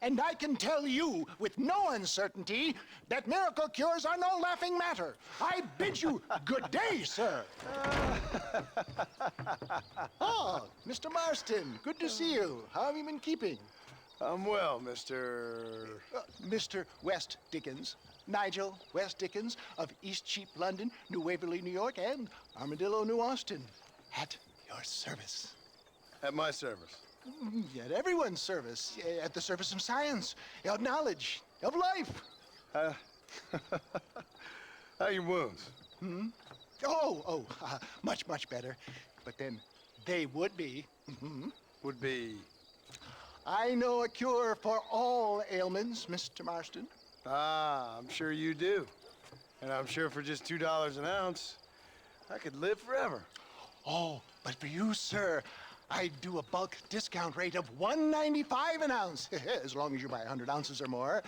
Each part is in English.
And I can tell you with no uncertainty that miracle cures are no laughing matter. I bid you good day, sir. Oh, Mr. Marston, good to see you. How have you been keeping? I'm well, Mr. Mr. West Dickens. Nigel West Dickens of East Cheap, London, New Waverly, New York, and Armadillo, New Austin. At your service. At my service. At everyone's service. At the service of science, of knowledge, of life. How are your wounds? Much, much better. But then they would be. Would be... I know a cure for all ailments, Mr. Marston. Ah, I'm sure you do. And I'm sure for just $2 an ounce, I could live forever. Oh, but for you, sir, I'd do a bulk discount rate of $1.95 an ounce, as long as you buy 100 ounces or more.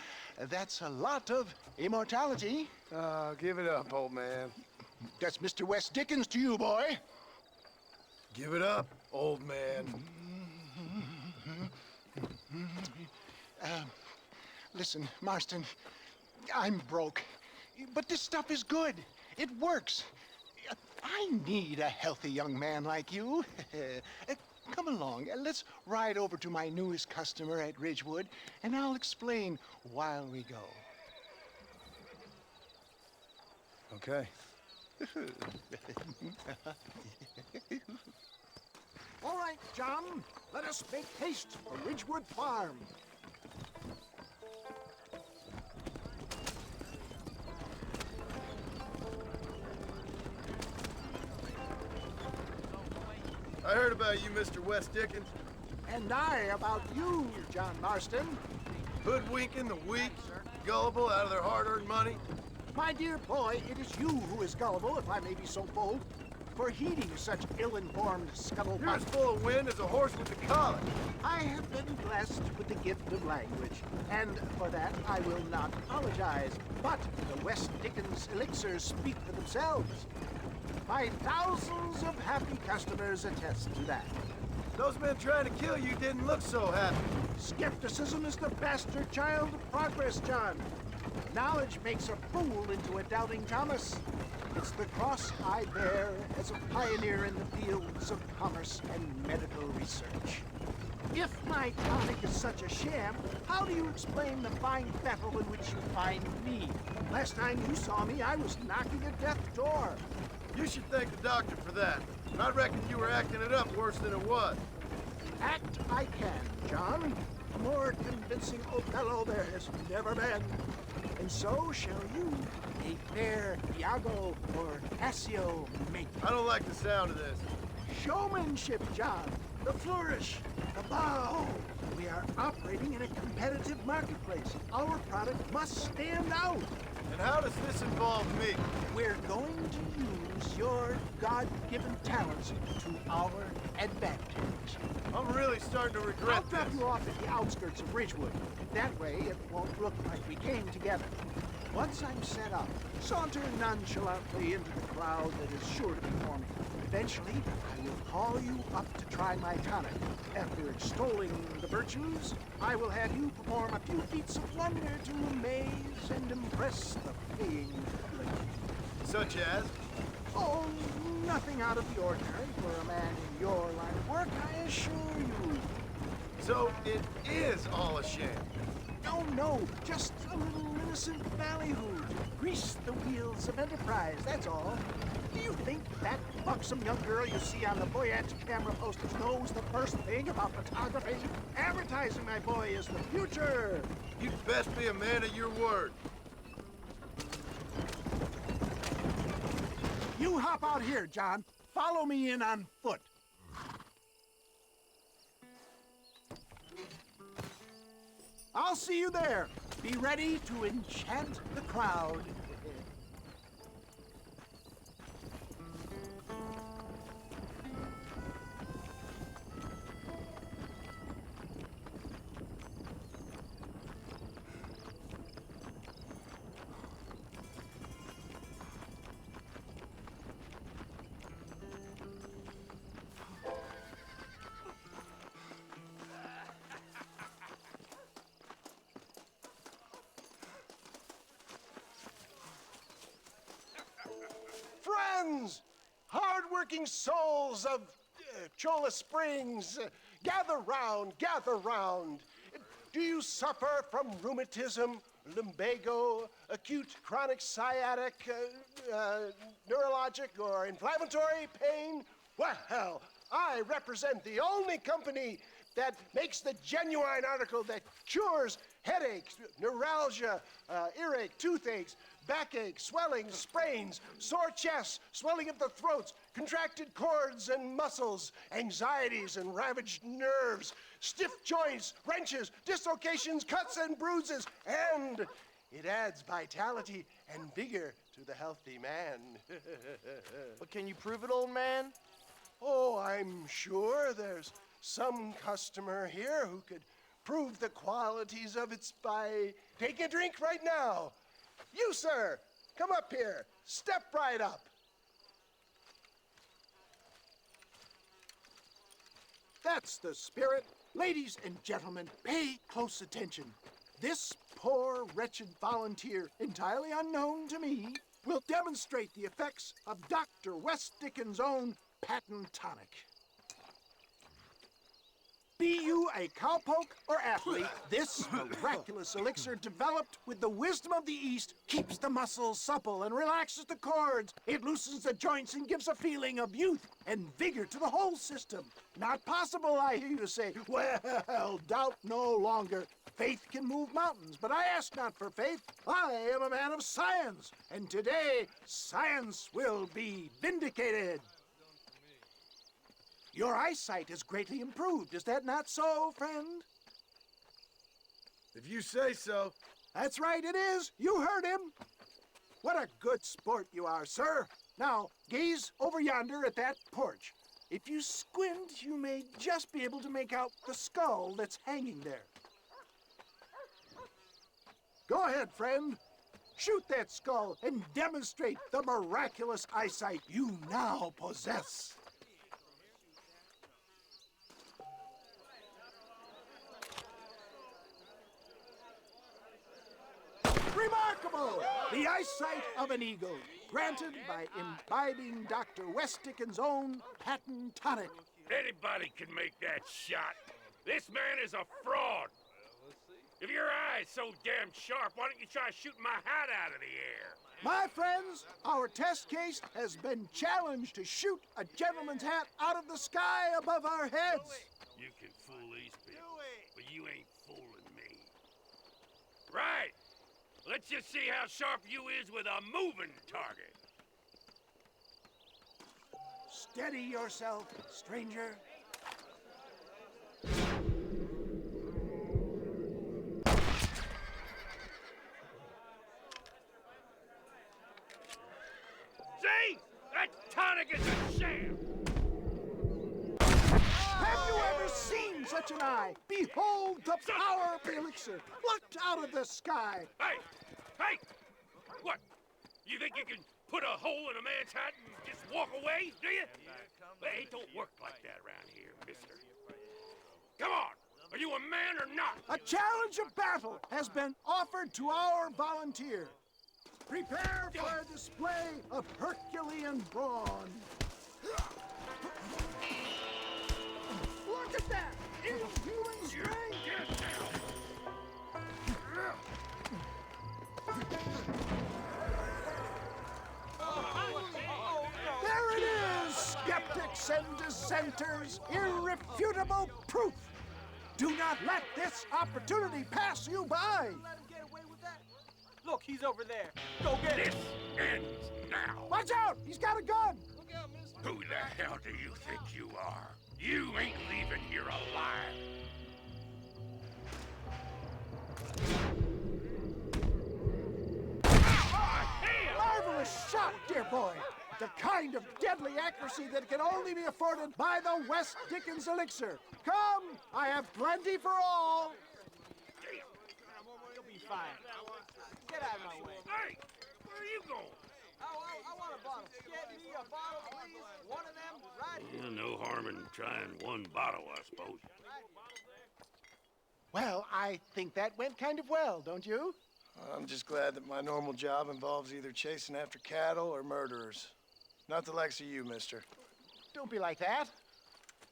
That's a lot of immortality. Give it up, old man. That's Mr. West Dickens to you, boy. Give it up, old man. Listen, Marston, I'm broke, but this stuff is good. It works. I need a healthy young man like you. Come along, let's ride over to my newest customer at Ridgewood, and I'll explain while we go. Okay. All right, John, let us make haste for Ridgewood Farm. I heard about you, Mr. West Dickens. And I about you, John Marston. Hoodwinking the weak, gullible out of their hard-earned money. My dear boy, it is you who is gullible, if I may be so bold, for heeding such ill-informed scuttlebutt. You're as full of wind as a horse with the collar. I have been blessed with the gift of language, and for that I will not apologize. But the West Dickens elixirs speak for themselves. My thousands of happy customers attest to that. Those men trying to kill you didn't look so happy. Skepticism is the bastard child of progress, John. Knowledge makes a fool into a doubting Thomas. It's the cross I bear as a pioneer in the fields of commerce and medical research. If my tonic is such a sham, how do you explain the fine battle in which you find me? Last time you saw me, I was knocking at death's door. You should thank the doctor for that. I reckon you were acting it up worse than it was. Act I can, John. A more convincing Othello there has never been. And so shall you, a fair Iago or Cassio make. I don't like the sound of this. Showmanship, John. The flourish, the bow. We are operating in a competitive marketplace. Our product must stand out. And how does this involve me? We're going to use your God-given talents to our advantage. I'm really starting to regret I'll drop this. you off at the outskirts of Ridgewood. That way, it won't look like we came together. Once I'm set up, saunter nonchalantly into the crowd that is sure to be forming. Eventually, I will call you up to try my tonic. After extolling the virtues, I will have you perform a few feats of wonder to amaze and impress the paying public. Such as? Oh, nothing out of the ordinary for a man in your line of work, I assure you. So it is all a sham. No, just a little innocent ballyhoo to grease the wheels of enterprise, that's all. Do you think that buxom young girl you see on the voyage camera posters knows the first thing about photography? Advertising, my boy, is the future. You'd best be a man of your word. You hop out here, John. Follow me in on foot. I'll see you there. Be ready to enchant the crowd. Sons, hard-working souls of Cholla Springs, gather round, gather round. Do you suffer from rheumatism, lumbago, acute chronic sciatic, neurologic, or inflammatory pain? Well, I represent the only company that makes the genuine article that cures headaches, neuralgia, earache, toothaches, backache, swelling, sprains, sore chests, swelling of the throats, contracted cords and muscles, anxieties and ravaged nerves, stiff joints, wrenches, dislocations, cuts and bruises, and it adds vitality and vigor to the healthy man. But can you prove it, old man? Oh, I'm sure there's some customer here who could prove the qualities of it by taking a drink right now. You, sir, come up here. Step right up. That's the spirit. Ladies and gentlemen, pay close attention. This poor, wretched volunteer, entirely unknown to me, will demonstrate the effects of Dr. West Dickens' own patent tonic. Be you a cowpoke or athlete, this miraculous elixir developed with the wisdom of the East keeps the muscles supple and relaxes the cords. It loosens the joints and gives a feeling of youth and vigor to the whole system. Not possible, I hear you say. Well, doubt no longer. Faith can move mountains, but I ask not for faith. I am a man of science, and today science will be vindicated. Your eyesight has greatly improved. Is that not so, friend? If you say so. That's right, it is. You heard him. What a good sport you are, sir. Now, gaze over yonder at that porch. If you squint, you may just be able to make out the skull that's hanging there. Go ahead, friend. Shoot that skull and demonstrate the miraculous eyesight you now possess. Remarkable! The eyesight of an eagle, granted by imbibing Dr. West Dickens' own patent tonic. Anybody can make that shot. This man is a fraud. If your eye's so damn sharp, why don't you try shooting my hat out of the air? My friends, our test case has been challenged to shoot a gentleman's hat out of the sky above our heads. You can fool these people, but you ain't fooling me. Right. Let's just see how sharp you is with a moving target. Steady yourself, stranger. See? That tonic is a sham. Have you ever seen such an eye? Behold the power of the elixir, plucked out of the sky. Hey! Hey! What? You think you can put a hole in a man's hat and just walk away, do you? Hey, it don't work like that around here, mister. Come on! Are you a man or not? A challenge of battle has been offered to our volunteer. Prepare for a display of Herculean brawn. Look at that! Inhuman strength! Get down! There it is, skeptics and dissenters, irrefutable proof. Do not let this opportunity pass you by. Let him get away with that? Look, he's over there. Go get This him. ends now. Watch out, he's got a gun. Look out, mister. Who the hell do you think you are? You ain't leaving here alive. Marvelous shot, dear boy. The kind of deadly accuracy that can only be afforded by the West Dickens elixir. Come, I have plenty for all. You'll be fine. Get out of my way. Hey, where are you going? I want a bottle. Get me a bottle, please. One of them, right here. No harm in trying one bottle, I suppose. Well, I think that went kind of well, don't you? I'm just glad that my normal job involves either chasing after cattle or murderers. Not the likes of you, mister. Don't be like that.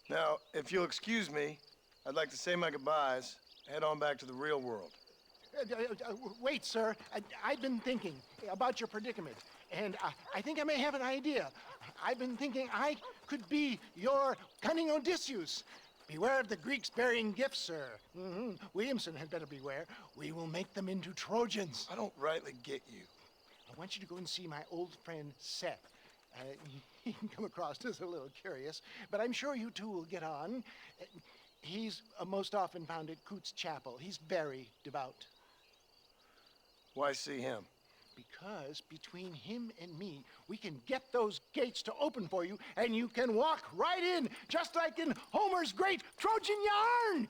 Now, if you'll excuse me, I'd like to say my goodbyes, head on back to the real world. Wait, sir. I've been thinking about your predicament, and I think I may have an idea. I've been thinking I could be your cunning Odysseus. Beware of the Greeks bearing gifts, sir. Williamson had better beware. We will make them into Trojans. I don't rightly get you. I want you to go and see my old friend Seth. He can come across as a little curious, but I'm sure you two will get on. He's most often found at Coots Chapel. He's very devout. Why see him? Because between him and me, we can get those gates to open for you, and you can walk right in, just like in Homer's great Trojan yarn!